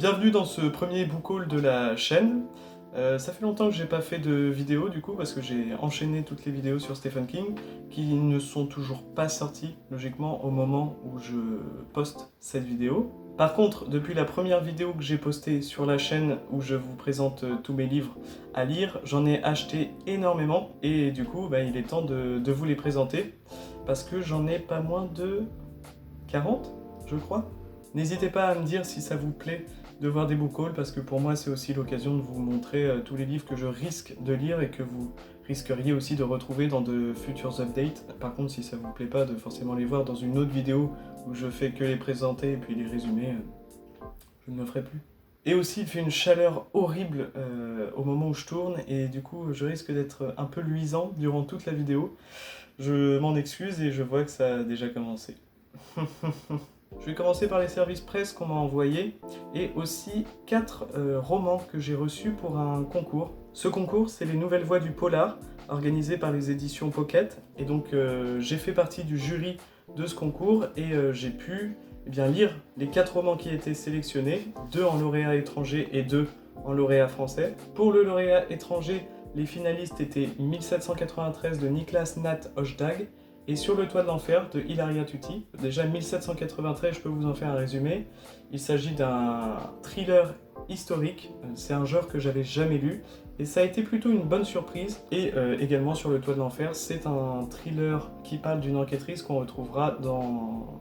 Bienvenue dans ce premier book haul de la chaîne. Ça fait longtemps que j'ai pas fait de vidéo du coup parce que j'ai enchaîné toutes les vidéos sur Stephen King qui ne sont toujours pas sorties logiquement au moment où je poste cette vidéo. Par contre, depuis la première vidéo que j'ai postée sur la chaîne où je vous présente tous mes livres à lire, j'en ai acheté énormément et du coup il est temps de vous les présenter parce que j'en ai pas moins de 40 je crois. N'hésitez pas à me dire si ça vous plaît de voir des book hauls parce que pour moi c'est aussi l'occasion de vous montrer tous les livres que je risque de lire et que vous risqueriez aussi de retrouver dans de futurs updates. Par contre, si ça vous plaît pas de forcément les voir dans une autre vidéo où je fais que les présenter et puis les résumer, je ne le ferai plus. Et aussi il fait une chaleur horrible au moment où je tourne et du coup je risque d'être un peu luisant durant toute la vidéo. Je m'en excuse et je vois que ça a déjà commencé. Je vais commencer par les services presse qu'on m'a envoyés et aussi 4 romans que j'ai reçus pour un concours. Ce concours, c'est les Nouvelles Voix du Polar, organisé par les éditions Pocket. Et donc j'ai fait partie du jury de ce concours et j'ai pu lire les 4 romans qui étaient sélectionnés, 2 en lauréat étranger et 2 en lauréat français. Pour le lauréat étranger, les finalistes étaient 1793 de Niklas Natt Höstdag et Sur le toit de l'enfer de Hilaria Tutti. Déjà 1793, je peux vous en faire un résumé. Il s'agit d'un thriller historique, c'est un genre que j'avais jamais lu et ça a été plutôt une bonne surprise. Et également Sur le toit de l'enfer, c'est un thriller qui parle d'une enquêtrice qu'on retrouvera dans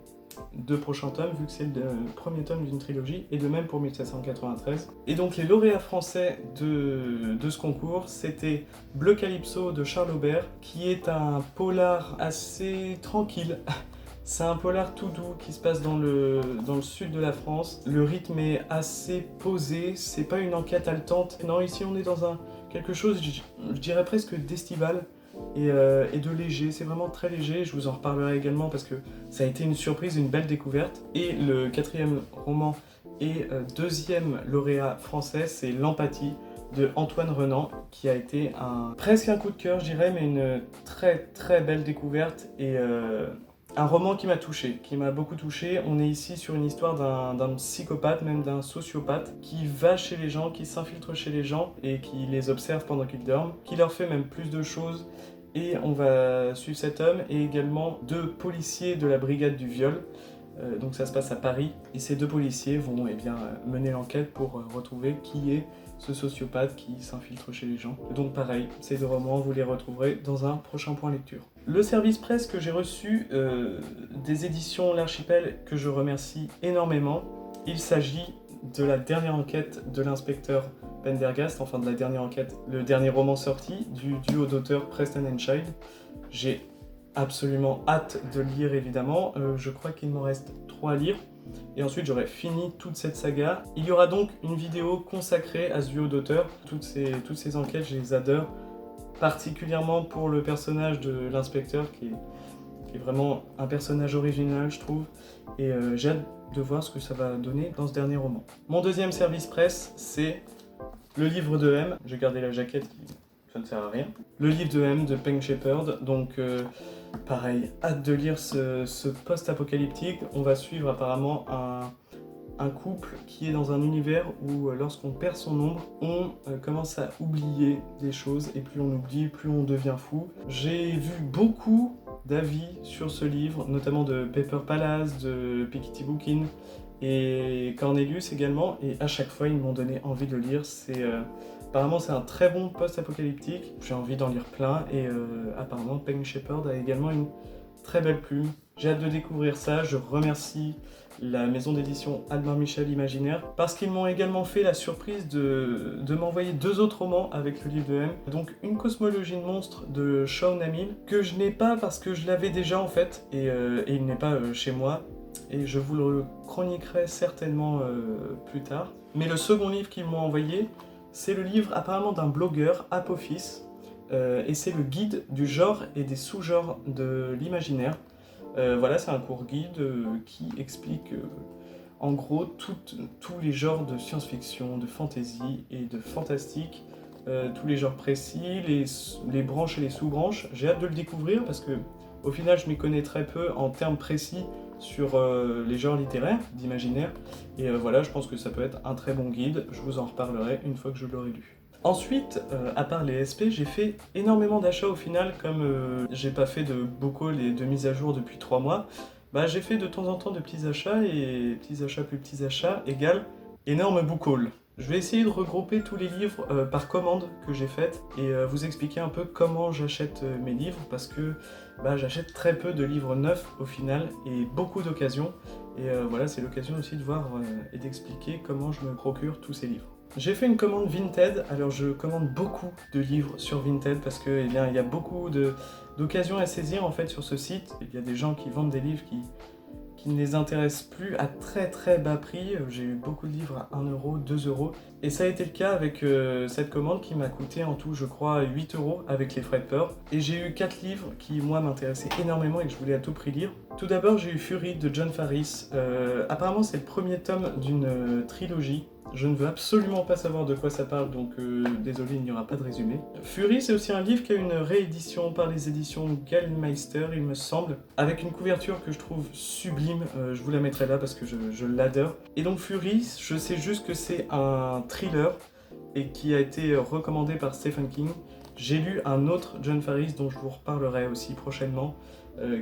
2 prochains tomes, vu que c'est le premier tome d'une trilogie, et de même pour 1793. Et donc les lauréats français de ce concours, c'était Bleu Calypso de Charles Aubert, qui est un polar assez tranquille. C'est un polar tout doux qui se passe dans le sud de la France. Le rythme est assez posé, c'est pas une enquête haletante. Non, ici on est dans quelque chose, je dirais presque d'estival. Et de léger, c'est vraiment très léger, je vous en reparlerai également parce que ça a été une surprise, une belle découverte. Et le 4e roman et 2e lauréat français, c'est L'Empathie de Antoine Renan, qui a été presque un coup de cœur, je dirais, mais une très très belle découverte et un roman qui m'a touché, qui m'a beaucoup touché. On est ici sur une histoire d'un psychopathe, même d'un sociopathe, qui va chez les gens, qui s'infiltre chez les gens et qui les observe pendant qu'ils dorment, qui leur fait même plus de choses. Et on va suivre cet homme et également 2 policiers de la brigade du viol. Donc ça se passe à Paris et ces 2 policiers vont mener l'enquête pour retrouver qui est ce sociopathe qui s'infiltre chez les gens. Donc pareil, ces 2 romans, vous les retrouverez dans un prochain point lecture. Le service presse que j'ai reçu des éditions L'Archipel, que je remercie énormément, il s'agit de la dernière enquête de l'inspecteur Pendergast, enfin de la dernière enquête, le dernier roman sorti du duo d'auteurs Preston and Child. J'ai absolument hâte de lire évidemment, je crois qu'il m'en reste 3 à lire, et ensuite j'aurai fini toute cette saga. Il y aura donc une vidéo consacrée à ce duo d'auteurs. Toutes ces enquêtes, je les adore, particulièrement pour le personnage de l'inspecteur qui est vraiment un personnage original, je trouve, et j'ai hâte de voir ce que ça va donner dans ce dernier roman. Mon 2e service presse, c'est le livre de M. J'ai gardé la jaquette, ça ne sert à rien. Le livre de M de Peng Shepherd, donc pareil, hâte de lire ce post-apocalyptique. On va suivre apparemment un couple qui est dans un univers où lorsqu'on perd son ombre, on commence à oublier des choses, et plus on oublie, plus on devient fou. J'ai vu beaucoup d'avis sur ce livre, notamment de Pepper Palace, de Piketty Bookin et Cornelius également, et à chaque fois ils m'ont donné envie de le lire. Apparemment c'est un très bon post-apocalyptique, j'ai envie d'en lire plein, et apparemment Peng Shepherd a également une très belle plume. J'ai hâte de découvrir ça. Je remercie la maison d'édition Albin Michel Imaginaire parce qu'ils m'ont également fait la surprise de m'envoyer 2 autres romans avec le livre de M. Donc Une cosmologie de monstres de Shaun Amin, que je n'ai pas parce que je l'avais déjà en fait, et il n'est pas chez moi, et je vous le chroniquerai certainement plus tard. Mais le second livre qu'ils m'ont envoyé, c'est le livre apparemment d'un blogueur, Apophis, et c'est le guide du genre et des sous-genres de l'imaginaire. Voilà, c'est un court guide qui explique en gros tous les genres de science-fiction, de fantasy et de fantastique, tous les genres précis, les branches et les sous-branches. J'ai hâte de le découvrir parce que au final je m'y connais très peu en termes précis sur les genres littéraires, d'imaginaire. Et voilà, je pense que ça peut être un très bon guide, je vous en reparlerai une fois que je l'aurai lu. Ensuite, à part les SP, j'ai fait énormément d'achats au final, comme j'ai pas fait de book haul et de mise à jour depuis 3 mois, bah j'ai fait de temps en temps de petits achats, et petits achats plus petits achats égale énorme book haul. Je vais essayer de regrouper tous les livres par commande que j'ai faites et vous expliquer un peu comment j'achète mes livres, parce que bah, j'achète très peu de livres neufs au final et beaucoup d'occasions. Et voilà, c'est l'occasion aussi de voir et d'expliquer comment je me procure tous ces livres. J'ai fait une commande Vinted, alors je commande beaucoup de livres sur Vinted parce que eh bien, il y a beaucoup d'occasions à saisir en fait sur ce site. Il y a des gens qui vendent des livres qui ne les intéressent plus à très très bas prix. J'ai eu beaucoup de livres à 1 euro, 2 euros. Et ça a été le cas avec cette commande qui m'a coûté en tout, je crois, 8 euros avec les frais de port. Et j'ai eu 4 livres qui, moi, m'intéressaient énormément et que je voulais à tout prix lire. Tout d'abord, j'ai eu Fury de John Farris. Apparemment, c'est le premier tome d'une trilogie. Je ne veux absolument pas savoir de quoi ça parle, donc désolé, il n'y aura pas de résumé. Fury, c'est aussi un livre qui a une réédition par les éditions Gallmeister, il me semble, avec une couverture que je trouve sublime. Je vous la mettrai là parce que je l'adore. Et donc Fury, je sais juste que c'est un thriller et qui a été recommandé par Stephen King. J'ai lu un autre John Farris dont je vous reparlerai aussi prochainement,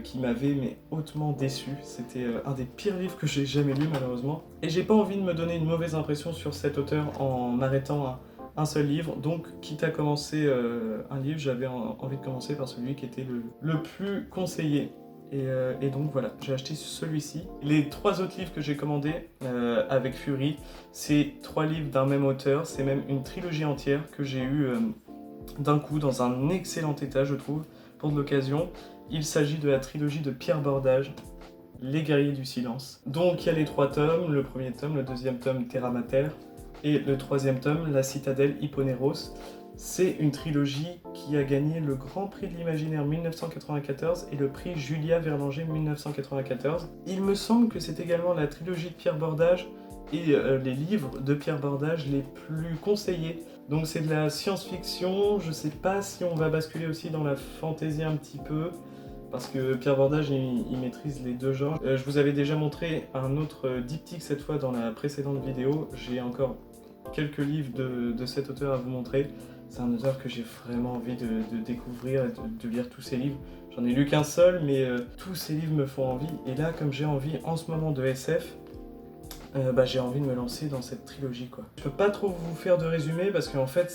qui m'avait hautement déçu. C'était un des pires livres que j'ai jamais lu malheureusement. Et j'ai pas envie de me donner une mauvaise impression sur cet auteur en arrêtant un seul livre. Donc quitte à commencer un livre, j'avais envie de commencer par celui qui était le plus conseillé. Et donc voilà, j'ai acheté celui-ci. Les 3 autres livres que j'ai commandés avec Fury, c'est 3 livres d'un même auteur. C'est même une trilogie entière que j'ai eue d'un coup dans un excellent état, je trouve, pour de l'occasion. Il s'agit de la trilogie de Pierre Bordage, Les Guerriers du Silence. Donc il y a les 3 tomes, le premier tome, le deuxième tome Terra Mater, et le troisième tome, La Citadelle Hipponéros. C'est une trilogie qui a gagné le Grand Prix de l'Imaginaire 1994 et le prix Julia Verlanger 1994. Il me semble que c'est également la trilogie de Pierre Bordage et les livres de Pierre Bordage les plus conseillés. Donc c'est de la science-fiction, je sais pas si on va basculer aussi dans la fantasy un petit peu, parce que Pierre Bordage, il maîtrise les 2 genres. Je vous avais déjà montré un autre diptyque cette fois dans la précédente vidéo. J'ai encore quelques livres de cet auteur à vous montrer. C'est un auteur que j'ai vraiment envie de découvrir et de lire tous ses livres. J'en ai lu qu'un seul, mais tous ces livres me font envie. Et là, comme j'ai envie en ce moment de SF, j'ai envie de me lancer dans cette trilogie quoi. Je peux pas trop vous faire de résumé parce qu'en fait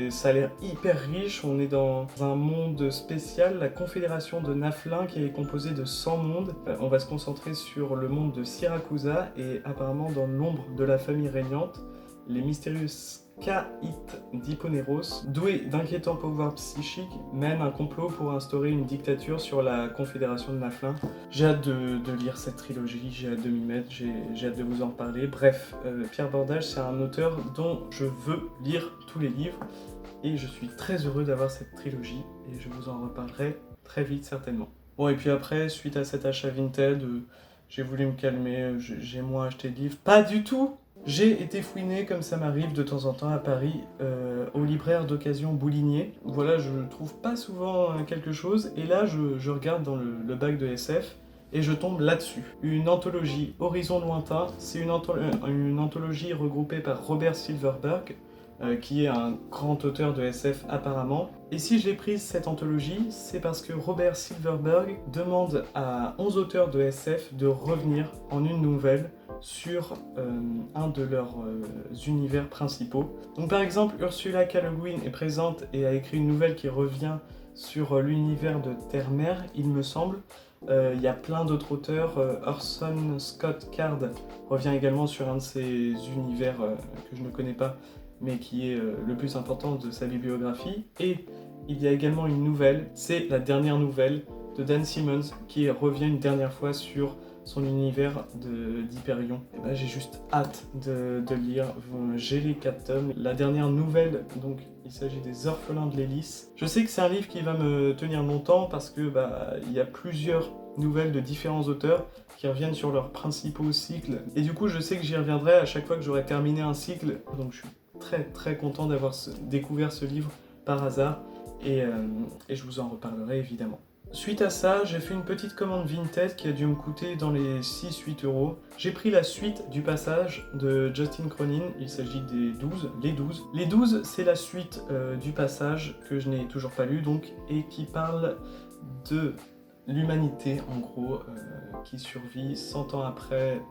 ça a l'air hyper riche. On est dans un monde spécial, la Confédération de Naflin qui est composée de 100 mondes. On va se concentrer sur le monde de Syracusa et apparemment dans l'ombre de la famille régnante, les mystérieuses Caïtes d'Hipponéros, doués d'inquiétants pouvoirs psychiques, mènent un complot pour instaurer une dictature sur la Confédération de Naflin. J'ai hâte de lire cette trilogie, j'ai hâte de m'y mettre, j'ai hâte de vous en parler. Bref, Pierre Bordage, c'est un auteur dont je veux lire tous les livres et je suis très heureux d'avoir cette trilogie et je vous en reparlerai très vite certainement. Bon, et puis après, suite à cet achat Vinted, j'ai voulu me calmer, j'ai moins acheté de livres. Pas du tout! J'ai été fouiné, comme ça m'arrive de temps en temps à Paris, au libraire d'occasion Boulinier. Voilà, je trouve pas souvent quelque chose, et là je regarde dans le bac de SF, et je tombe là-dessus. Une anthologie Horizon Lointain, c'est une anthologie regroupée par Robert Silverberg, qui est un grand auteur de SF apparemment. Et si je l'ai prise cette anthologie, c'est parce que Robert Silverberg demande à 11 auteurs de SF de revenir en une nouvelle sur un de leurs univers principaux. Donc par exemple, Ursula K. Le Guin est présente et a écrit une nouvelle qui revient sur l'univers de Terre-Mer, il me semble. Il y a plein d'autres auteurs. Orson Scott Card revient également sur un de ces univers que je ne connais pas, mais qui est le plus important de sa bibliographie. Et il y a également une nouvelle, c'est la dernière nouvelle de Dan Simmons, qui revient une dernière fois sur son univers d'Hyperion. Et ben, j'ai juste hâte de lire. J'ai les 4 tomes. La dernière nouvelle, donc il s'agit des Orphelins de l'Hélice. Je sais que c'est un livre qui va me tenir longtemps parce que il y a plusieurs nouvelles de différents auteurs qui reviennent sur leurs principaux cycles. Et du coup, je sais que j'y reviendrai à chaque fois que j'aurai terminé un cycle. Donc je suis très très content d'avoir découvert ce livre par hasard et je vous en reparlerai évidemment. Suite à ça, j'ai fait une petite commande Vinted qui a dû me coûter dans les 6-8 euros. J'ai pris la suite du passage de Justin Cronin, il s'agit des 12, les 12. Les 12, c'est la suite du passage que je n'ai toujours pas lu donc, et qui parle de l'humanité en gros, qui survit 100 ans après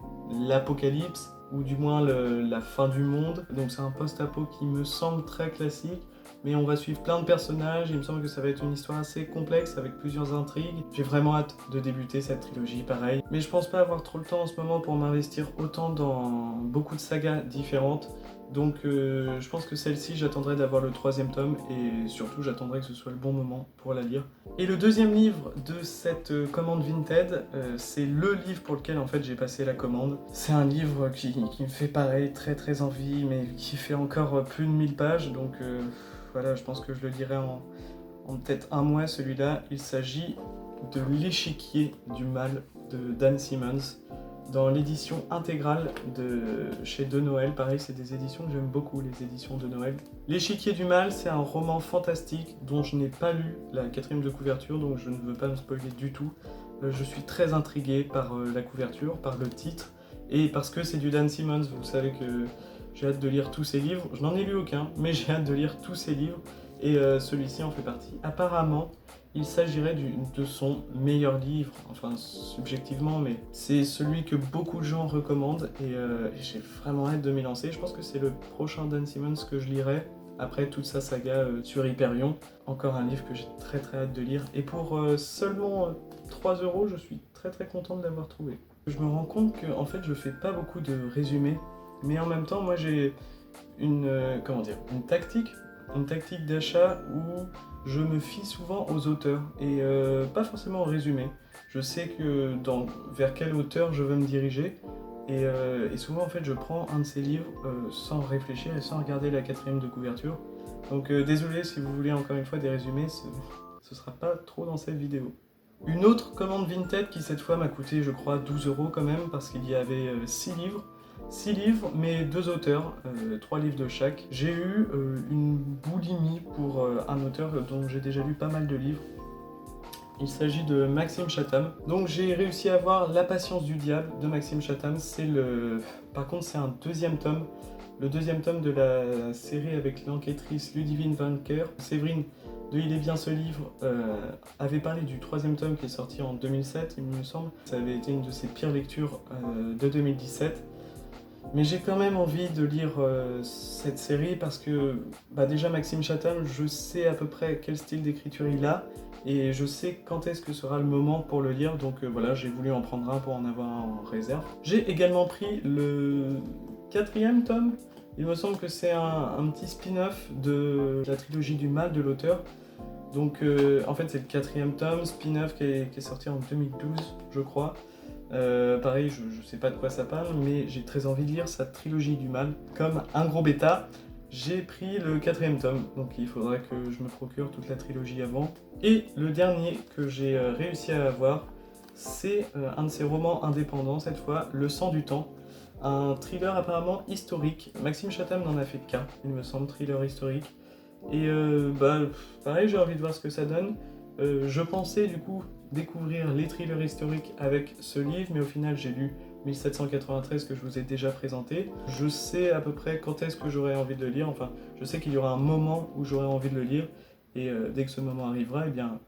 l'apocalypse, ou du moins la fin du monde. Donc c'est un post-apo qui me semble très classique. Mais on va suivre plein de personnages, il me semble que ça va être une histoire assez complexe avec plusieurs intrigues. J'ai vraiment hâte de débuter cette trilogie, pareil. Mais je pense pas avoir trop le temps en ce moment pour m'investir autant dans beaucoup de sagas différentes. Donc je pense que celle-ci, j'attendrai d'avoir le 3e tome et surtout j'attendrai que ce soit le bon moment pour la lire. Et le 2e livre de cette commande Vinted, c'est le livre pour lequel en fait j'ai passé la commande. C'est un livre qui me fait pareil, très envie, mais qui fait encore plus de 1000 pages, donc voilà, je pense que je le lirai en peut-être un mois celui-là. Il s'agit de L'échiquier du mal de Dan Simmons, dans l'édition intégrale de chez De Noël. Pareil, c'est des éditions que j'aime beaucoup, les éditions de Noël. L'échiquier du mal, c'est un roman fantastique dont je n'ai pas lu la 4e de couverture, donc je ne veux pas me spoiler du tout. Je suis très intrigué par la couverture, par le titre, et parce que c'est du Dan Simmons. Vous savez que j'ai hâte de lire tous ses livres. Je n'en ai lu aucun, mais j'ai hâte de lire tous ses livres, et celui-ci en fait partie. Apparemment, il s'agirait de son meilleur livre, enfin subjectivement, mais c'est celui que beaucoup de gens recommandent et j'ai vraiment hâte de m'y lancer. Je pense que c'est le prochain Dan Simmons que je lirai, après toute sa saga sur Hyperion. Encore un livre que j'ai très hâte de lire. Et pour seulement 3 euros, je suis très content de l'avoir trouvé. Je me rends compte que en fait je fais pas beaucoup de résumés, mais en même temps moi j'ai une tactique d'achat où je me fie souvent aux auteurs et pas forcément au résumé. Je sais que vers quel auteur je veux me diriger et souvent en fait je prends un de ces livres sans réfléchir et sans regarder la 4e de couverture. Donc désolé si vous voulez encore une fois des résumés, ce sera pas trop dans cette vidéo. Une autre commande Vinted qui cette fois m'a coûté je crois 12 euros quand même parce qu'il y avait 6 livres. 6 livres, mais 2 auteurs, 3 livres de chaque. J'ai eu une boulimie pour un auteur dont j'ai déjà lu pas mal de livres. Il s'agit de Maxime Chatham. Donc j'ai réussi à avoir La patience du diable de Maxime Chatham. Par contre, c'est un 2e tome. Le 2e tome de la série avec l'enquêtrice Ludivine Vainqueur. Séverine de Il est bien ce livre avait parlé du 3e tome qui est sorti en 2007, il me semble. Ça avait été une de ses pires lectures de 2017. Mais j'ai quand même envie de lire cette série parce que déjà Maxime Chatham, je sais à peu près quel style d'écriture il a et je sais quand est-ce que sera le moment pour le lire, donc voilà, j'ai voulu en prendre un pour en avoir un en réserve. J'ai également pris le 4e tome, il me semble que c'est un petit spin-off de la trilogie du mal de l'auteur. Donc en fait c'est le 4e tome, spin-off qui est sorti en 2012 je crois. Pareil, je sais pas de quoi ça parle, mais j'ai très envie de lire sa trilogie du mal. Comme un gros bêta, j'ai pris le 4e tome, donc il faudra que je me procure toute la trilogie avant. Et le dernier que j'ai réussi à avoir, c'est un de ses romans indépendants cette fois, Le sang du temps. Un thriller apparemment historique. Maxime Chatham n'en a fait qu'un, il me semble, thriller historique. Et pareil, j'ai envie de voir ce que ça donne. Je pensais du coup découvrir les thrillers historiques avec ce livre, mais au final j'ai lu 1793 que je vous ai déjà présenté. Je sais à peu près quand est-ce que j'aurai envie de le lire, enfin je sais qu'il y aura un moment où j'aurai envie de le lire, et dès que ce moment arrivera, eh bien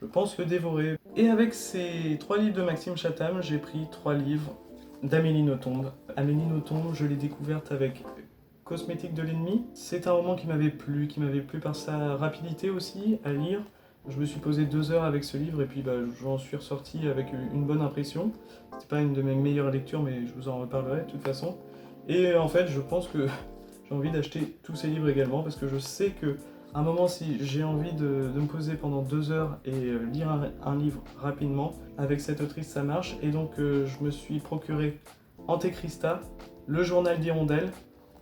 je pense le dévorer. Et avec ces 3 livres de Maxime Chatham, j'ai pris 3 livres d'Amélie Nothomb. Amélie Nothomb, je l'ai découverte avec Cosmétique de l'ennemi. C'est un roman qui m'avait plu par sa rapidité aussi à lire. Je me suis posé 2 heures avec ce livre et puis j'en suis ressorti avec une bonne impression. C'était pas une de mes meilleures lectures, mais je vous en reparlerai de toute façon. Et en fait, je pense que j'ai envie d'acheter tous ces livres également parce que je sais que à un moment, si j'ai envie de me poser pendant 2 heures et lire un livre rapidement, avec cette autrice ça marche. Et donc je me suis procuré Antéchrista, Le journal d'Hirondelle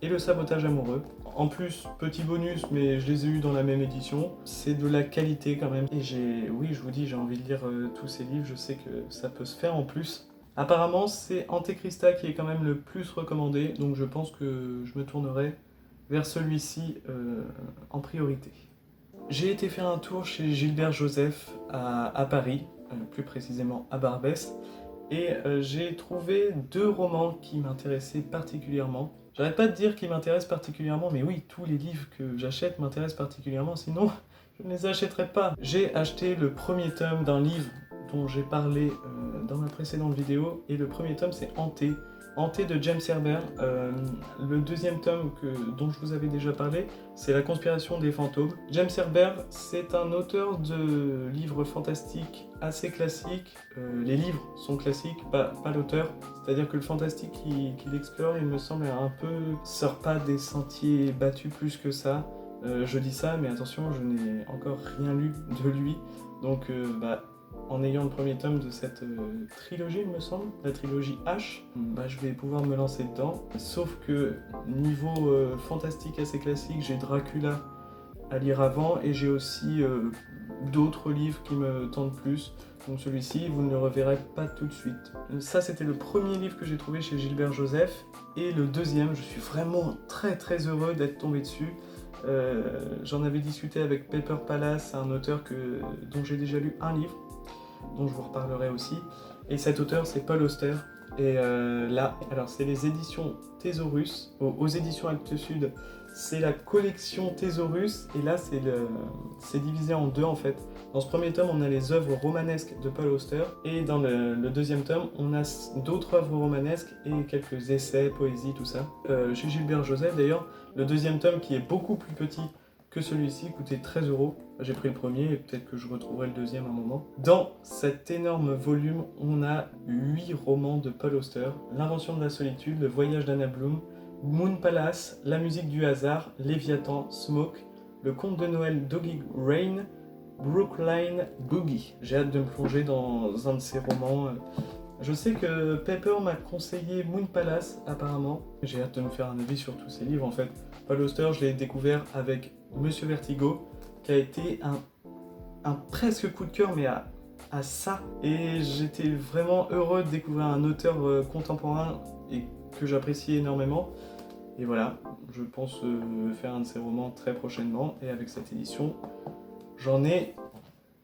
et Le sabotage amoureux. En plus, petit bonus, mais je les ai eus dans la même édition. C'est de la qualité quand même. Et oui, je vous dis, j'ai envie de lire tous ces livres, je sais que ça peut se faire en plus. Apparemment, c'est Antéchrista qui est quand même le plus recommandé, donc je pense que je me tournerai vers celui-ci en priorité. J'ai été faire un tour chez Gilbert Joseph à Paris, plus précisément à Barbès, et j'ai trouvé 2 romans qui m'intéressaient particulièrement. J'arrête pas de dire qu'ils m'intéressent particulièrement, mais oui, tous les livres que j'achète m'intéressent particulièrement, sinon je ne les achèterais pas. J'ai acheté le premier tome d'un livre dont j'ai parlé dans ma précédente vidéo, et le premier tome c'est Hanté. Hanté de James Herbert. Le deuxième tome dont je vous avais déjà parlé, c'est La conspiration des fantômes. James Herbert, c'est un auteur de livres fantastiques assez classiques. Les livres sont classiques, pas l'auteur. C'est-à-dire que le fantastique qu'il explore, il me semble, un peu sort pas des sentiers battus plus que ça. Je dis ça, mais attention, je n'ai encore rien lu de lui. Donc, en ayant le premier tome de cette trilogie, il me semble, la trilogie H, je vais pouvoir me lancer dedans. Sauf que niveau fantastique assez classique, j'ai Dracula à lire avant, et j'ai aussi d'autres livres qui me tentent plus. Donc celui-ci, vous ne le reverrez pas tout de suite. Ça, c'était le premier livre que j'ai trouvé chez Gilbert Joseph. Et le deuxième, je suis vraiment très très heureux d'être tombé dessus. J'en avais discuté avec Paper Palace, un auteur dont j'ai déjà lu un livre, dont je vous reparlerai aussi. Et cet auteur, c'est Paul Auster. Et là, alors c'est les éditions Thésaurus, aux éditions Actes Sud, c'est la collection Thésaurus, et là c'est divisé en deux en fait. Dans ce premier tome, on a les œuvres romanesques de Paul Auster, et dans le deuxième tome, on a d'autres œuvres romanesques et quelques essais, poésie, tout ça. Chez Gilbert Joseph d'ailleurs, le deuxième tome qui est beaucoup plus petit que celui-ci coûtait 13 €. J'ai pris le premier et peut-être que je retrouverai le deuxième à un moment. Dans cet énorme volume, on a 8 romans de Paul Auster. L'invention de la solitude, Le voyage d'Anna Bloom, Moon Palace, La musique du hasard, Léviathan, Smoke, Le conte de Noël Doggy Rain, Brookline Boogie. J'ai hâte de me plonger dans un de ces romans. Je sais que Pepper m'a conseillé Moon Palace apparemment. J'ai hâte de me faire un avis sur tous ces livres en fait. Paul Auster, je l'ai découvert avec Monsieur Vertigo, qui a été un presque coup de cœur, mais à ça. Et j'étais vraiment heureux de découvrir un auteur contemporain et que j'apprécie énormément. Et voilà, je pense faire un de ses romans très prochainement. Et avec cette édition, j'en ai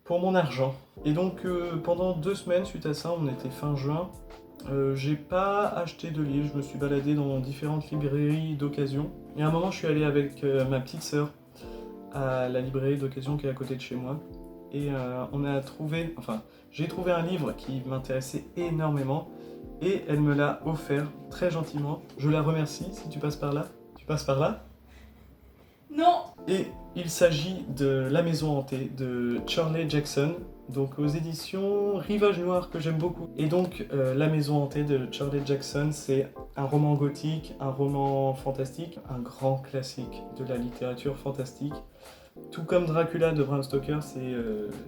pour mon argent. Et donc pendant 2 semaines suite à ça, on était fin juin, j'ai pas acheté de livres, je me suis baladé dans différentes librairies d'occasion. Et à un moment, je suis allé avec ma petite sœur à la librairie d'occasion qui est à côté de chez moi. Et j'ai trouvé un livre qui m'intéressait énormément, et elle me l'a offert très gentiment. Je la remercie si tu passes par là. Tu passes par là ? Non. Et il s'agit de La Maison Hantée de Shirley Jackson, donc aux éditions Rivage Noir, que j'aime beaucoup. Et donc La Maison Hantée de Shirley Jackson, c'est un roman gothique, un roman fantastique, un grand classique de la littérature fantastique. Tout comme Dracula de Bram Stoker,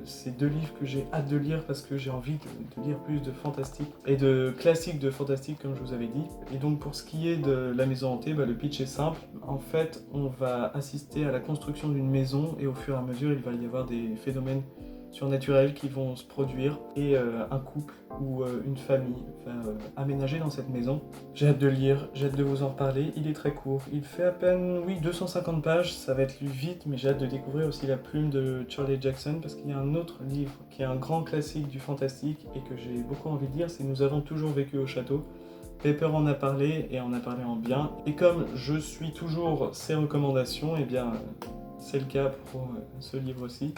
c'est 2 livres que j'ai hâte de lire parce que j'ai envie de lire plus de fantastique et de classiques de fantastique comme je vous avais dit. Et donc pour ce qui est de La Maison Hantée, le pitch est simple. En fait, on va assister à la construction d'une maison et au fur et à mesure, il va y avoir des phénomènes surnaturels qui vont se produire, et un couple ou une famille va aménager dans cette maison. J'ai hâte de lire, j'ai hâte de vous en reparler. Il est très court, il fait à peine 250 pages, ça va être lu vite, mais j'ai hâte de découvrir aussi la plume de Shirley Jackson, parce qu'il y a un autre livre qui est un grand classique du fantastique et que j'ai beaucoup envie de lire, c'est Nous avons toujours vécu au château. Pepper en a parlé, et en a parlé en bien, et comme je suis toujours ses recommandations, et bien c'est le cas pour ce livre aussi.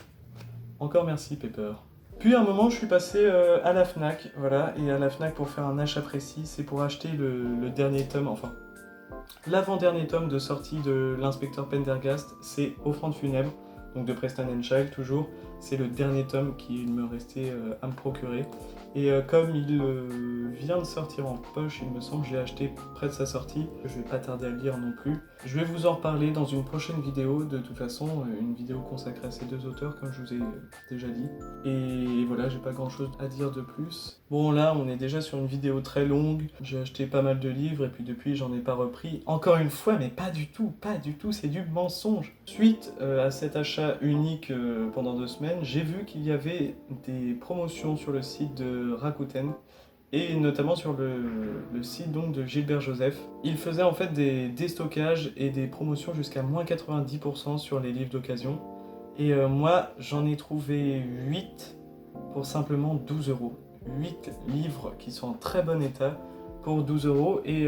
Encore merci Pepper. Puis à un moment, je suis passé à la Fnac, voilà, et à la Fnac pour faire un achat précis, c'est pour acheter le dernier tome, enfin, l'avant-dernier tome de sortie de l'inspecteur Pendergast, c'est Offrande funèbre, donc de Preston and Child toujours. C'est le dernier tome qu'il me restait à me procurer. Et comme il vient de sortir en poche, il me semble, je l'ai acheté près de sa sortie. Je vais pas tarder à le lire non plus. Je vais vous en reparler dans une prochaine vidéo, de toute façon, une vidéo consacrée à ces 2 auteurs, comme je vous ai déjà dit. Et voilà, j'ai pas grand chose à dire de plus. Bon, là, on est déjà sur une vidéo très longue. J'ai acheté pas mal de livres, et puis depuis, j'en ai pas repris. Encore une fois, mais pas du tout, c'est du mensonge. Suite à cet achat unique pendant 2 semaines, j'ai vu qu'il y avait des promotions sur le site de Rakuten, et notamment sur le site donc de Gilbert Joseph. Il faisait en fait des déstockages et des promotions jusqu'à moins 90% sur les livres d'occasion. Et moi, j'en ai trouvé 8 pour simplement 12 euros. 8 livres qui sont en très bon état pour 12 euros et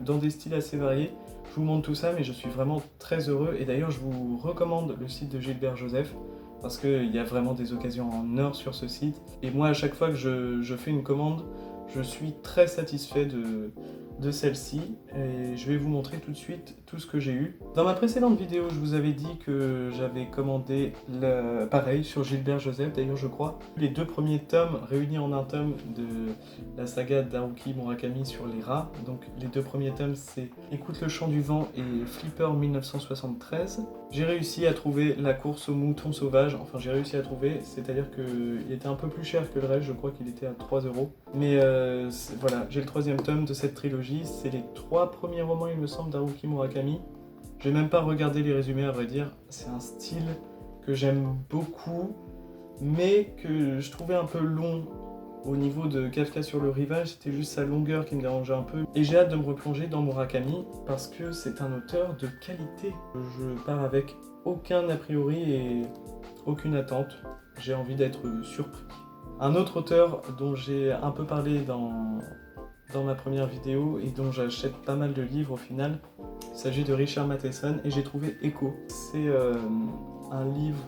dans des styles assez variés. Je vous montre tout ça, mais je suis vraiment très heureux. Et d'ailleurs, je vous recommande le site de Gilbert Joseph parce qu'il y a vraiment des occasions en or sur ce site. Et moi, à chaque fois que je fais une commande, je suis très satisfait de celle-ci et je vais vous montrer tout de suite tout ce que j'ai eu. Dans ma précédente vidéo, je vous avais dit que j'avais commandé pareil sur Gilbert Joseph, d'ailleurs je crois, les 2 premiers tomes réunis en un tome de la saga d'Haruki Murakami sur les rats. Donc les 2 premiers tomes, c'est Écoute le chant du vent et Flipper 1973. J'ai réussi à trouver La course aux moutons sauvages, enfin j'ai réussi à trouver, c'est-à-dire qu'il était un peu plus cher que le reste, je crois qu'il était à 3 euros. Mais voilà, j'ai le 3e tome de cette trilogie, c'est les 3 premiers romans il me semble d'Haruki Murakami. Je vais même pas regarder les résumés à vrai dire, c'est un style que j'aime beaucoup, mais que je trouvais un peu long au niveau de Kafka sur le rivage, c'était juste sa longueur qui me dérangeait un peu. Et j'ai hâte de me replonger dans Murakami parce que c'est un auteur de qualité. Je pars avec aucun a priori et aucune attente, j'ai envie d'être surpris. Un autre auteur dont j'ai un peu parlé dans ma première vidéo et dont j'achète pas mal de livres au final, il s'agit de Richard Matheson et j'ai trouvé Echo. C'est un livre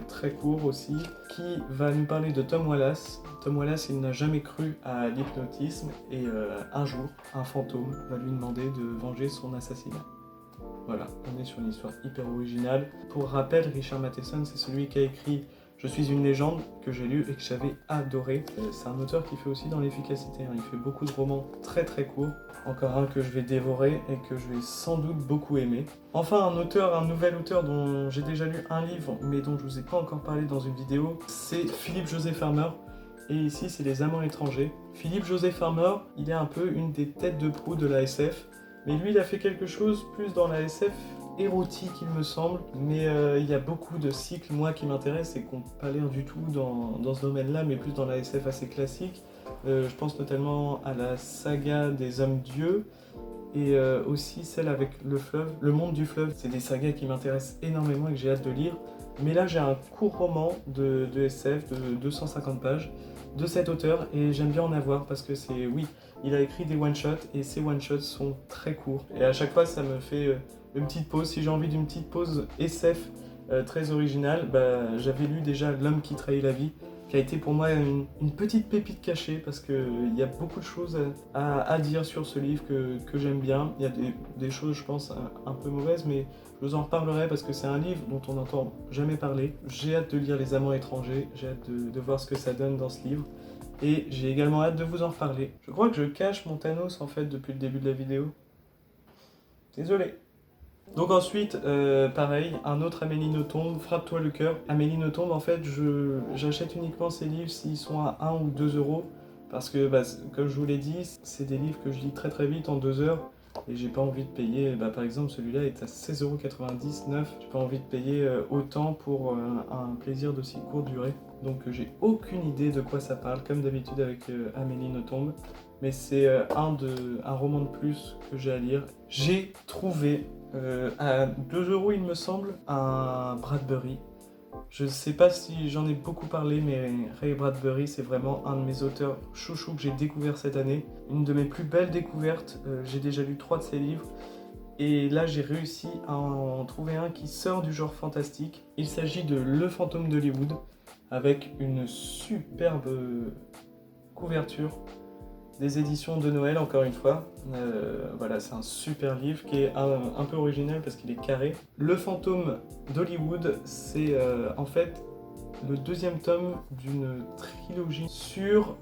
très court aussi qui va nous parler de Tom Wallace. Tom Wallace, il n'a jamais cru à l'hypnotisme et un jour, un fantôme va lui demander de venger son assassinat. Voilà, on est sur une histoire hyper originale. Pour rappel, Richard Matheson, c'est celui qui a écrit Je suis une légende, que j'ai lu et que j'avais adoré. C'est un auteur qui fait aussi dans l'efficacité, hein. Il fait beaucoup de romans très très courts. Encore un que je vais dévorer et que je vais sans doute beaucoup aimer. Enfin, un nouvel auteur dont j'ai déjà lu un livre, mais dont je vous ai pas encore parlé dans une vidéo, c'est Philippe José Farmer. Et ici, c'est Les Amants étrangers. Philippe José Farmer, il est un peu une des têtes de proue de la SF. Mais lui, il a fait quelque chose plus dans la SF érotique, il me semble. Mais il y a beaucoup de cycles, moi, qui m'intéressent et qui n'ont pas l'air du tout dans ce domaine-là, mais plus dans la SF assez classique. Je pense notamment à la saga des Hommes-Dieux et aussi celle avec le fleuve, le monde du fleuve. C'est des sagas qui m'intéressent énormément et que j'ai hâte de lire. Mais là, j'ai un court roman de SF de 250 pages de cet auteur et j'aime bien en avoir parce que oui, il a écrit des one-shots et ces one-shots sont très courts. Et à chaque fois, ça me fait une petite pause. Si j'ai envie d'une petite pause SF très originale, j'avais lu déjà L'homme qui trahit la vie, qui a été pour moi une petite pépite cachée parce qu'il y a beaucoup de choses à dire sur ce livre que j'aime bien. Il y a des choses, je pense, un peu mauvaises, mais je vous en reparlerai parce que c'est un livre dont on n'entend jamais parler. J'ai hâte de lire Les Amants étrangers, j'ai hâte de voir ce que ça donne dans ce livre. Et j'ai également hâte de vous en reparler. Je crois que je cache mon Thanos en fait depuis le début de la vidéo. Désolé. Donc ensuite, pareil, un autre Amélie Nothomb, Frappe-toi le cœur. Amélie Nothomb, en fait, j'achète uniquement ces livres s'ils sont à 1 ou 2 euros. Parce que, comme je vous l'ai dit, c'est des livres que je lis très très vite en 2 heures. Et j'ai pas envie de payer, par exemple celui-là est à 16,99 €. J'ai pas envie de payer autant pour un plaisir de si courte durée. Donc j'ai aucune idée de quoi ça parle, comme d'habitude avec Amélie Nothomb. Mais c'est un roman de plus que j'ai à lire. J'ai trouvé à 2 € il me semble, un Bradbury. Je sais pas si j'en ai beaucoup parlé, mais Ray Bradbury, c'est vraiment un de mes auteurs chouchous que j'ai découvert cette année. Une de mes plus belles découvertes, j'ai déjà lu 3 de ses livres. Et là, j'ai réussi à en trouver un qui sort du genre fantastique. Il s'agit de Le fantôme d'Hollywood, avec une superbe couverture des éditions de Noël, encore une fois. Voilà, c'est un super livre qui est un peu original parce qu'il est carré. Le fantôme d'Hollywood, c'est en fait le 2e tome d'une trilogie sur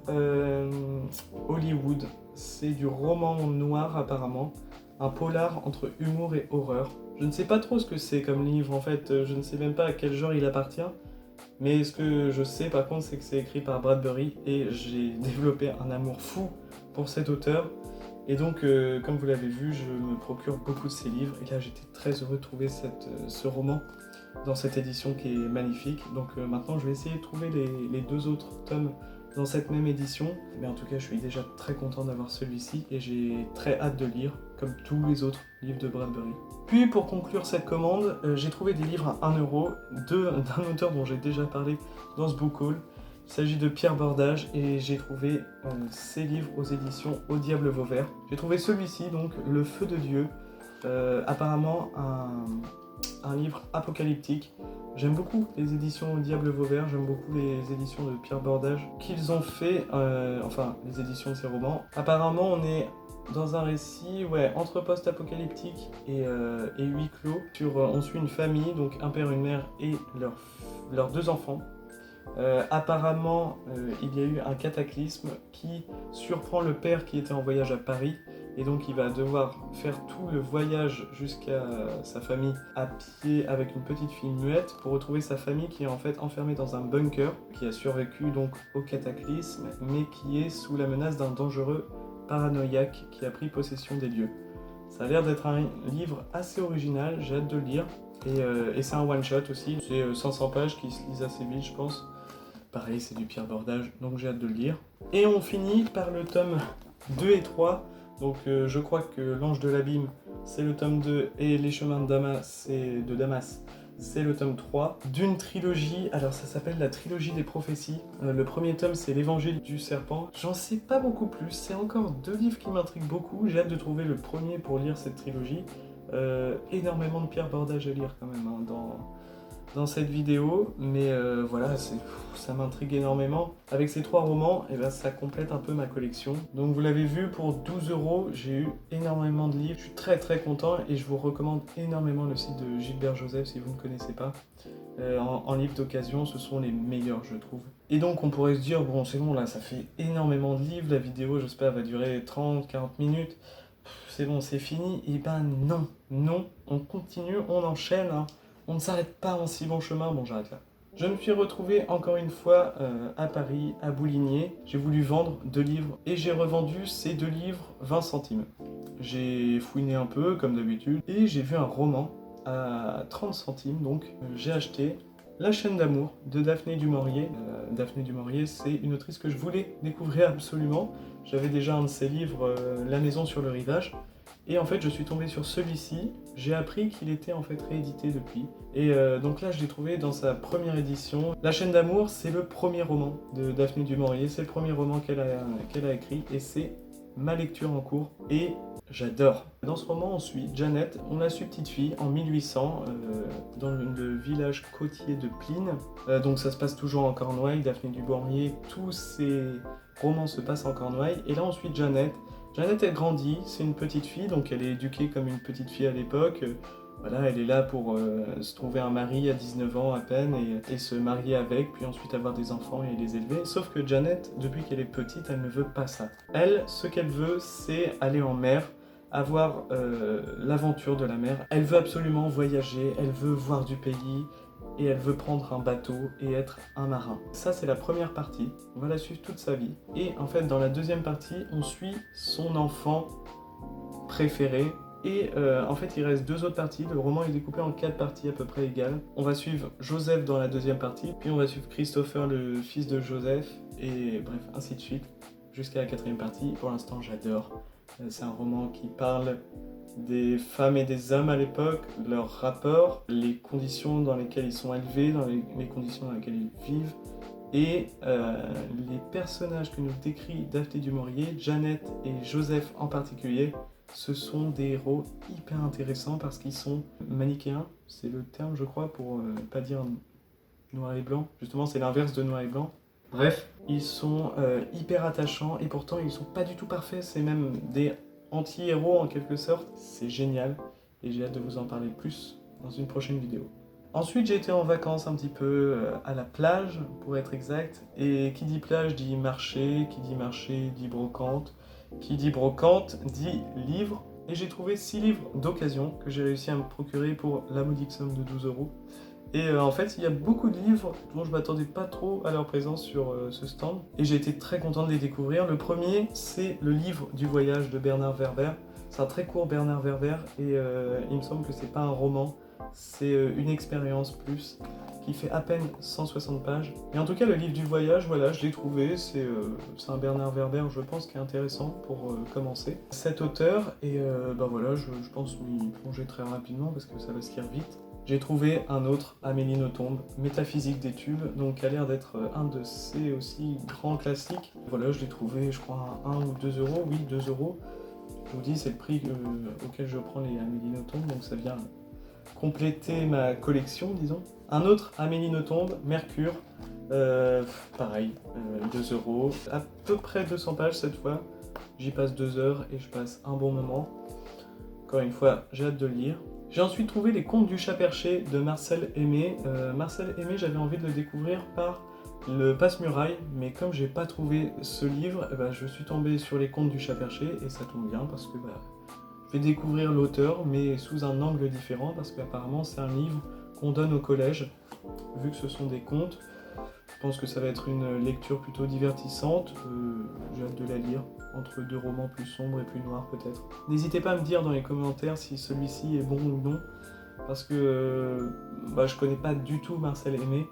Hollywood. C'est du roman noir apparemment, un polar entre humour et horreur. Je ne sais pas trop ce que c'est comme livre en fait, je ne sais même pas à quel genre il appartient. Mais ce que je sais par contre, c'est que c'est écrit par Bradbury et j'ai développé un amour fou pour cet auteur. Et donc, comme vous l'avez vu, je me procure beaucoup de ses livres. Et là, j'étais très heureux de trouver ce roman dans cette édition qui est magnifique. Donc maintenant, je vais essayer de trouver les 2 autres tomes dans cette même édition. Mais en tout cas, je suis déjà très content d'avoir celui-ci et j'ai très hâte de lire, comme tous les autres livres de Bradbury. Puis pour conclure cette commande, j'ai trouvé des livres à 1€, d'un auteur dont j'ai déjà parlé dans ce book haul. Il s'agit de Pierre Bordage et j'ai trouvé ses livres aux éditions Au Diable Vauvert. J'ai trouvé celui-ci, donc Le Feu de Dieu, apparemment un livre apocalyptique. J'aime beaucoup les éditions Au Diable Vauvert, j'aime beaucoup les éditions de Pierre Bordage qu'ils ont fait, enfin les éditions de ses romans. Apparemment on est dans un récit entre post-apocalyptique et huis clos. On suit une famille, donc un père, une mère et leurs 2 enfants. Apparemment, il y a eu un cataclysme qui surprend le père qui était en voyage à Paris et donc il va devoir faire tout le voyage jusqu'à sa famille à pied avec une petite fille muette pour retrouver sa famille qui est en fait enfermée dans un bunker, qui a survécu donc au cataclysme mais qui est sous la menace d'un dangereux paranoïaque qui a pris possession des lieux. Ça a l'air d'être un livre assez original, j'ai hâte de le lire. Et c'est un one-shot aussi, c'est 500 pages qui se lisent assez vite je pense. Pareil, c'est du Pierre Bordage, donc j'ai hâte de le lire. Et on finit par le tome 2 et 3. Donc je crois que L'Ange de l'Abîme, c'est le tome 2, et Les Chemins de Damas, c'est le tome 3, d'une trilogie. Alors ça s'appelle la trilogie des prophéties. Le premier tome, c'est l'Évangile du serpent. J'en sais pas beaucoup plus, c'est encore 2 livres qui m'intriguent beaucoup. J'ai hâte de trouver le premier pour lire cette trilogie. Énormément de Pierre Bordage à lire quand même dans cette vidéo, mais voilà, ça m'intrigue énormément. Avec ces 3 romans, ça complète un peu ma collection. Donc vous l'avez vu, pour 12€, j'ai eu énormément de livres. Je suis très très content et je vous recommande énormément le site de Gilbert Joseph si vous ne connaissez pas. En livres d'occasion, ce sont les meilleurs, je trouve. Et donc on pourrait se dire, bon c'est bon là, ça fait énormément de livres, la vidéo j'espère va durer 30-40 minutes. C'est bon, c'est fini. Et ben non, on continue, on enchaîne, hein. On ne s'arrête pas en si bon chemin. Bon, j'arrête là. Je me suis retrouvé encore une fois à Paris, à Bouligné. J'ai voulu vendre 2 livres et j'ai revendu ces 2 livres 20 centimes. J'ai fouiné un peu, comme d'habitude, et j'ai vu un roman à 30 centimes, donc j'ai acheté La chaîne d'amour de Daphné du Maurier. Daphné du Maurier, c'est une autrice que je voulais découvrir absolument. J'avais déjà un de ses livres, La maison sur le rivage. Et en fait, je suis tombé sur celui-ci. J'ai appris qu'il était en fait réédité depuis. Et donc là, je l'ai trouvé dans sa première édition. La chaîne d'amour, c'est le premier roman de Daphné du Maurier. C'est le premier roman qu'elle a écrit. Et c'est ma lecture en cours. Et j'adore. Dans ce roman, on suit Janet. On la suit petite fille en 1800 dans le village côtier de Pline. Donc ça se passe toujours en Cornouailles. Daphné du Maurier, tous ses romans se passent en Cornouailles. Et là, on suit Janet. Janet, elle grandit, c'est une petite fille, donc elle est éduquée comme une petite fille à l'époque. Voilà, elle est là pour se trouver un mari à 19 ans à peine et se marier avec, puis ensuite avoir des enfants et les élever. Sauf que Janet, depuis qu'elle est petite, elle ne veut pas ça. Elle, ce qu'elle veut, c'est aller en mer, avoir l'aventure de la mer. Elle veut absolument voyager, elle veut voir du pays, et elle veut prendre un bateau et être un marin. Ça, c'est la première partie. On va la suivre toute sa vie. Et en fait, dans la deuxième partie, on suit son enfant préféré. Et en fait, il reste 2 autres parties. Le roman est découpé en 4 parties à peu près égales. On va suivre Joseph dans la deuxième partie, puis on va suivre Christopher, le fils de Joseph, et bref, ainsi de suite, jusqu'à la 4e partie. Pour l'instant, j'adore. C'est un roman qui parle des femmes et des hommes à l'époque, leurs rapports, les conditions dans lesquelles ils sont élevés, dans les conditions dans lesquelles ils vivent, et les personnages que nous décrit Daphné du Maurier, Janet et Joseph en particulier, ce sont des héros hyper intéressants parce qu'ils sont manichéens, c'est le terme je crois pour pas dire noir et blanc, justement c'est l'inverse de noir et blanc. Bref, ils sont hyper attachants et pourtant ils sont pas du tout parfaits, c'est même des anti-héros en quelque sorte. C'est génial et j'ai hâte de vous en parler plus dans une prochaine vidéo. Ensuite, j'ai été en vacances un petit peu à la plage, pour être exact. Et qui dit plage dit marché dit brocante. Qui dit brocante dit livre. Et j'ai trouvé 6 livres d'occasion que j'ai réussi à me procurer pour la modique somme de 12€. Et en fait, il y a beaucoup de livres dont je m'attendais pas trop à leur présence sur ce stand. Et j'ai été très content de les découvrir. Le premier, c'est le livre du voyage de Bernard Werber. C'est un très court Bernard Werber et il me semble que c'est pas un roman, c'est une expérience plus qui fait à peine 160 pages. Et en tout cas, le livre du voyage, voilà, je l'ai trouvé, c'est un Bernard Werber, je pense, qui est intéressant pour commencer. Cet auteur, et ben voilà, je pense m'y plonger très rapidement parce que ça va se lire vite. J'ai trouvé un autre, Amélie Nothomb, Métaphysique des tubes, donc qui a l'air d'être un de ces aussi grands classiques. Voilà, je l'ai trouvé, je crois, à 1 ou 2 euros, oui, 2 euros. Je vous dis, c'est le prix auquel je prends les Amélie Nothomb, donc ça vient compléter ma collection, disons. Un autre, Amélie Nothomb, Mercure, pareil, 2 euros, à peu près 200 pages cette fois. J'y passe 2 heures et je passe un bon moment. Encore une fois, j'ai hâte de le lire. J'ai ensuite trouvé Les Contes du Chat Perché de Marcel Aimé. Marcel Aimé, j'avais envie de le découvrir par le Passe-Muraille, mais comme j'ai pas trouvé ce livre, je suis tombé sur Les Contes du Chat Perché et ça tombe bien parce que je vais découvrir l'auteur, mais sous un angle différent, parce qu'apparemment c'est un livre qu'on donne au collège, vu que ce sont des contes. Je pense que ça va être une lecture plutôt divertissante, j'ai hâte de la lire, entre 2 romans plus sombres et plus noirs peut-être. N'hésitez pas à me dire dans les commentaires si celui-ci est bon ou non, parce que je connais pas du tout Marcel Aimé,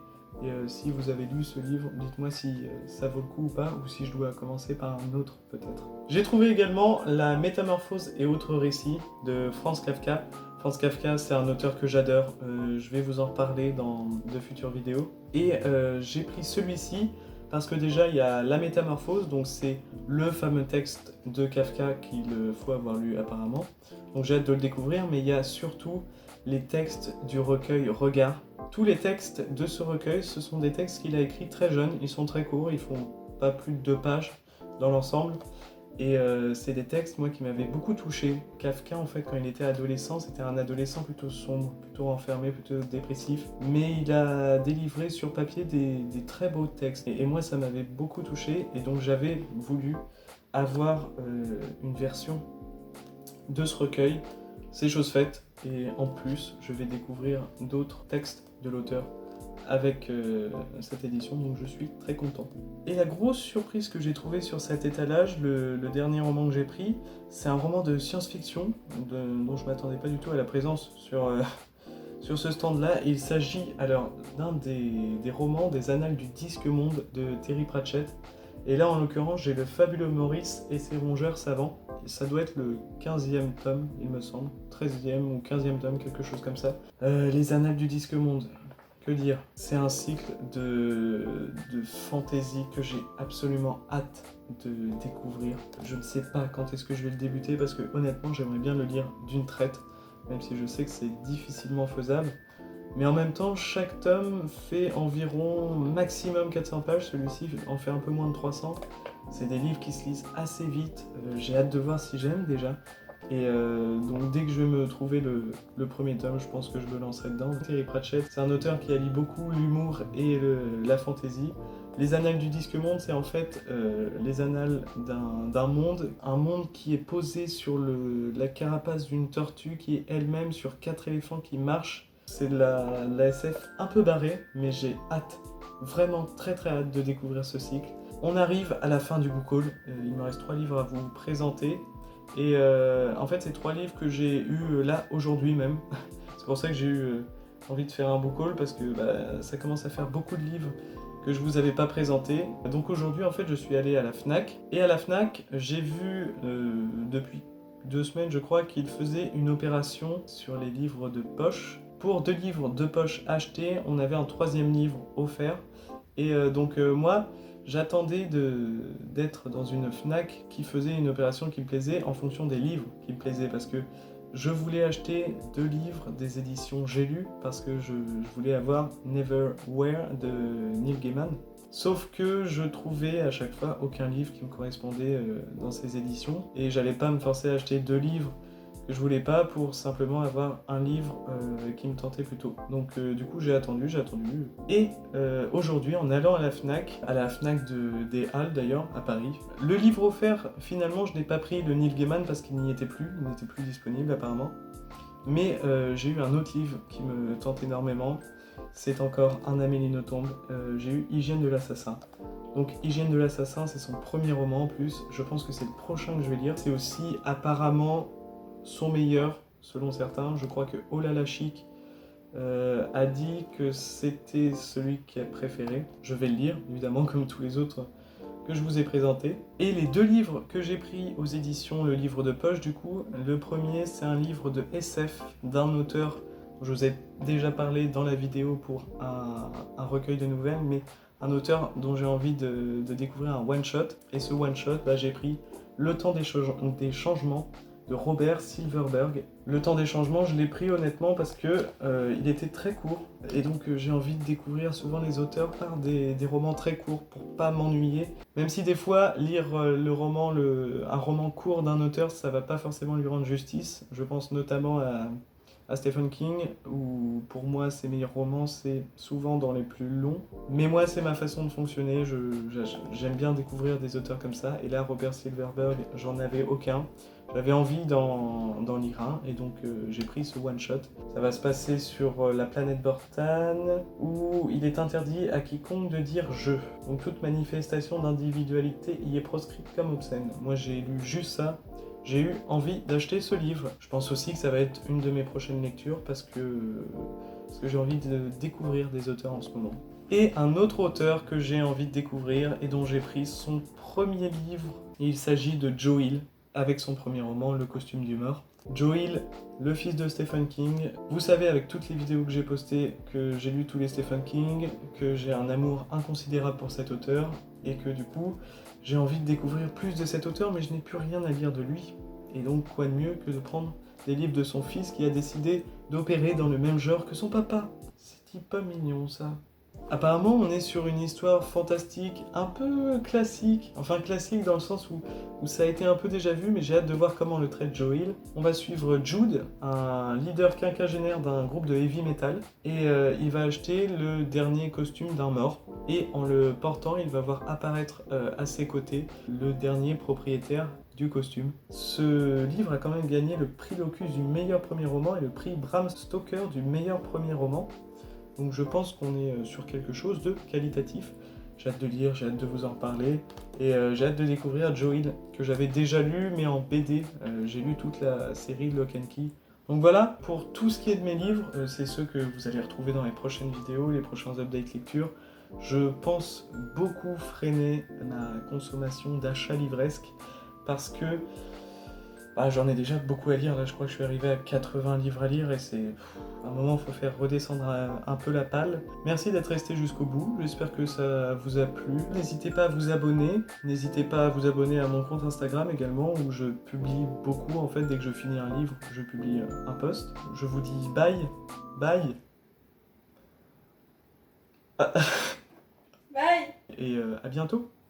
et si vous avez lu ce livre, dites-moi si ça vaut le coup ou pas, ou si je dois commencer par un autre peut-être. J'ai trouvé également La Métamorphose et autres récits de Franz Kafka. Franz Kafka, c'est un auteur que j'adore, je vais vous en reparler dans de futures vidéos. Et j'ai pris celui-ci parce que déjà il y a La Métamorphose, donc c'est le fameux texte de Kafka qu'il faut avoir lu apparemment. Donc j'ai hâte de le découvrir, mais il y a surtout les textes du recueil Regard. Tous les textes de ce recueil, ce sont des textes qu'il a écrits très jeune, ils sont très courts, ils font pas plus de 2 pages dans l'ensemble. Et c'est des textes, moi, qui m'avaient beaucoup touché. Kafka, en fait, quand il était adolescent, c'était un adolescent plutôt sombre, plutôt renfermé, plutôt dépressif. Mais il a délivré sur papier des très beaux textes. Et moi, ça m'avait beaucoup touché. Et donc, j'avais voulu avoir une version de ce recueil. C'est chose faite. Et en plus, je vais découvrir d'autres textes de l'auteur avec cette édition, donc je suis très content. Et la grosse surprise que j'ai trouvée sur cet étalage, le dernier roman que j'ai pris, c'est un roman de science-fiction dont je ne m'attendais pas du tout à la présence sur ce stand-là. Il s'agit alors d'un des romans des Annales du Disque Monde de Terry Pratchett. Et là, en l'occurrence, j'ai le fabuleux Maurice et ses rongeurs savants. Ça doit être le 15e tome, il me semble, 13e ou 15e tome, quelque chose comme ça. Les Annales du Disque Monde. Que dire? C'est un cycle de fantasy que j'ai absolument hâte de découvrir. Je ne sais pas quand est-ce que je vais le débuter parce que honnêtement j'aimerais bien le lire d'une traite, même si je sais que c'est difficilement faisable. Mais en même temps, chaque tome fait environ maximum 400 pages, celui-ci en fait un peu moins de 300. C'est des livres qui se lisent assez vite, j'ai hâte de voir si j'aime déjà. Et donc dès que je vais me trouver le premier tome, je pense que je me lancerai dedans. Terry Pratchett, c'est un auteur qui allie beaucoup l'humour et la fantaisie. Les Annales du Disque Monde, c'est en fait les annales d'un monde, un monde qui est posé sur la carapace d'une tortue qui est elle-même sur 4 éléphants qui marchent. C'est de la SF un peu barrée, mais j'ai hâte, vraiment très très hâte de découvrir ce cycle. On arrive à la fin du book haul, il me reste 3 livres à vous présenter. Et en fait, c'est 3 livres que j'ai eu là aujourd'hui même. C'est pour ça que j'ai eu envie de faire un book haul parce que ça commence à faire beaucoup de livres que je vous avais pas présentés. Donc aujourd'hui, en fait, je suis allé à la Fnac. Et à la Fnac, j'ai vu depuis 2 semaines, je crois, qu'ils faisaient une opération sur les livres de poche. Pour 2 livres de poche achetés, on avait un 3e livre offert. Et donc moi, j'attendais d'être dans une Fnac qui faisait une opération qui me plaisait en fonction des livres qui me plaisaient parce que je voulais acheter 2 livres des éditions J'ai lu parce que je voulais avoir Neverwhere de Neil Gaiman. Sauf que je trouvais à chaque fois aucun livre qui me correspondait dans ces éditions et j'allais pas me forcer à acheter 2 livres que je voulais pas pour simplement avoir un livre qui me tentait plutôt. Donc du coup j'ai attendu. Et aujourd'hui en allant à la Fnac des Halles d'ailleurs, à Paris, le livre offert, finalement je n'ai pas pris le Neil Gaiman parce qu'il n'y était plus, il n'était plus disponible apparemment. Mais j'ai eu un autre livre qui me tente énormément, c'est encore un Amélie Nothomb, j'ai eu Hygiène de l'assassin. Donc Hygiène de l'assassin, c'est son premier roman en plus, je pense que c'est le prochain que je vais lire. C'est aussi apparemment son meilleur, selon certains. Je crois que Oh là là Chic a dit que c'était celui qu'il a préféré. Je vais le lire, évidemment, comme tous les autres que je vous ai présentés. Et les 2 livres que j'ai pris aux éditions Le Livre de Poche, du coup, le premier, c'est un livre de SF d'un auteur dont je vous ai déjà parlé dans la vidéo pour un recueil de nouvelles, mais un auteur dont j'ai envie de découvrir un one-shot. Et ce one-shot, j'ai pris Le temps des changements de Robert Silverberg. Le temps des changements, je l'ai pris honnêtement parce que il était très court et donc j'ai envie de découvrir souvent les auteurs par des romans très courts pour pas m'ennuyer. Même si des fois lire un roman court d'un auteur, ça va pas forcément lui rendre justice. Je pense notamment à Stephen King, où pour moi ses meilleurs romans c'est souvent dans les plus longs. Mais moi c'est ma façon de fonctionner, j'aime bien découvrir des auteurs comme ça. Et là Robert Silverberg, j'en avais aucun. J'avais envie d'en lire un et donc j'ai pris ce one shot. Ça va se passer sur la planète Bortan où il est interdit à quiconque de dire je. Donc toute manifestation d'individualité y est proscrite comme obscène. Moi j'ai lu juste ça. J'ai eu envie d'acheter ce livre. Je pense aussi que ça va être une de mes prochaines lectures parce que j'ai envie de découvrir des auteurs en ce moment. Et un autre auteur que j'ai envie de découvrir et dont j'ai pris son premier livre, il s'agit de Joe Hill, avec son premier roman, Le costume du mort. Joe Hill, le fils de Stephen King. Vous savez avec toutes les vidéos que j'ai postées que j'ai lu tous les Stephen King, que j'ai un amour inconsidérable pour cet auteur, et que du coup, j'ai envie de découvrir plus de cet auteur, mais je n'ai plus rien à lire de lui. Et donc, quoi de mieux que de prendre des livres de son fils qui a décidé d'opérer dans le même genre que son papa. C'est pas mignon ça. Apparemment, on est sur une histoire fantastique, un peu classique. Enfin, classique dans le sens où ça a été un peu déjà vu, mais j'ai hâte de voir comment le traite Joe Hill. On va suivre Jude, un leader quinquagénaire d'un groupe de heavy metal, et il va acheter le dernier costume d'un mort. Et en le portant, il va voir apparaître à ses côtés le dernier propriétaire du costume. Ce livre a quand même gagné le prix Locus du meilleur premier roman et le prix Bram Stoker du meilleur premier roman. Donc je pense qu'on est sur quelque chose de qualitatif. J'ai hâte de lire, j'ai hâte de vous en reparler. Et j'ai hâte de découvrir Joe Hill, que j'avais déjà lu, mais en BD. J'ai lu toute la série Lock and Key. Donc voilà, pour tout ce qui est de mes livres, c'est ceux que vous allez retrouver dans les prochaines vidéos, les prochains updates lecture. Je pense beaucoup freiner ma consommation d'achats livresques, parce que j'en ai déjà beaucoup à lire. Là je crois que je suis arrivé à 80 livres à lire et c'est... À un moment, il faut faire redescendre un peu la palle. Merci d'être resté jusqu'au bout, j'espère que ça vous a plu. N'hésitez pas à vous abonner, n'hésitez pas à vous abonner à mon compte Instagram également, où je publie beaucoup, en fait, dès que je finis un livre, je publie un post. Je vous dis bye, bye. Bye. Et à bientôt.